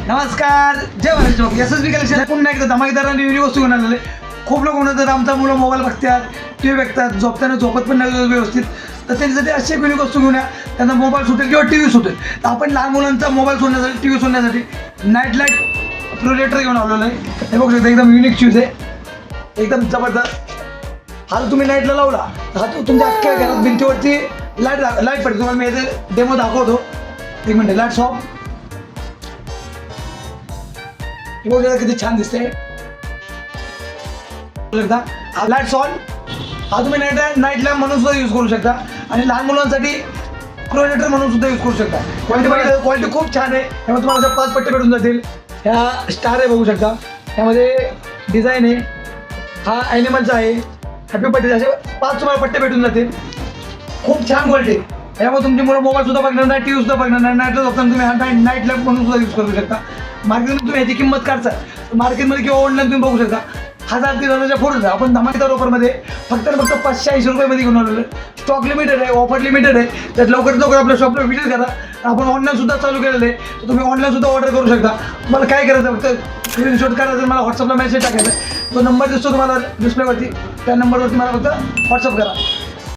नमस्कार, जय Maharaj. SSB collection पुन्हा एकदा धमाकेदारांनी युनिक वस्तू घेऊन आलेले. खूप लोक म्हणतात आमचा मुलं मोबाईल बघतात, टी व्ही बघतात, झोपताना झोपत पण नाही व्यवस्थित, तर त्यांच्यासाठी अशी एक युनिक वस्तू घेऊन या. त्यांना मोबाईल सुटेल किंवा टी व्ही सुटेल. तर आपण लहान मुलांचा मोबाईल सोडण्यासाठी, टी व्ही सोडण्यासाठी नाईट लाईट प्रोजेक्टर घेऊन आलेलो आहे. हे बघू शकता, एकदम युनिक शूज आहे, एकदम जबरदस्त. हा जर तुम्ही नाईटला लावला हा तो तुमच्या अख्ख्या घरात भिंतीवरती लाईट पडते. तुम्हाला मी याचे डेमो दाखवतो. एक मिनिट, लाईट्स ऑफ. हे बघा किती छान दिसते. हा लाईट्स ऑन. हा तुम्ही नाईट लॅम्प म्हणून सुद्धा यूज करू शकता आणि लहान मुलांसाठी प्रोजेक्टर म्हणून सुद्धा यूज करू शकता. क्वालिटी खूप छान आहे. त्यामुळे तुम्हाला अशा 5 पट्टे भेटून जातील. ह्या स्टार आहे, बघू शकता. त्यामध्ये डिझाईन आहे. हा ॲनिमलचा आहे. हॅपी पट्टे, असे 5 तुम्हाला पट्टे भेटून जातील. खूप छान क्वालिटी. यामुळे तुमची मुलं मोबाईल सुद्धा बघणार नाही, टी व्ही सुद्धा बघणार नाही. नाईटला झोपताना तुम्ही हा नाईट लॅम्प म्हणून सुद्धा यूज करू शकता. मार्केटमध्ये तुम्ही याची किंमत काढता मार्केटमध्ये किंवा ऑनलाईन तुम्ही बघू शकता 1000-3000च्या पुढे. आपण धमाकेदार ऑफरमध्ये फक्त 580 रुपयामध्ये घेऊन आलेलो. स्टॉक लिमिटेड आहे, ऑफर लिमिटेड आहे. त्यात लवकरात लवकर आपल्या शॉपला व्हिजिट करा. आपण ऑनलाईन सुद्धा चालू केलेलं आहे, तर तुम्ही ऑनलाईन सुद्धा ऑर्डर करू शकता. तुम्हाला काय करायचं, फक्त स्क्रीनशॉट करायचं, मला व्हॉट्सअपला मेसेज टाकायचा. तो नंबर दिसतो तुम्हाला डिस्प्लेवरती, त्या नंबरवरती मला फक्त व्हॉट्सअप करा.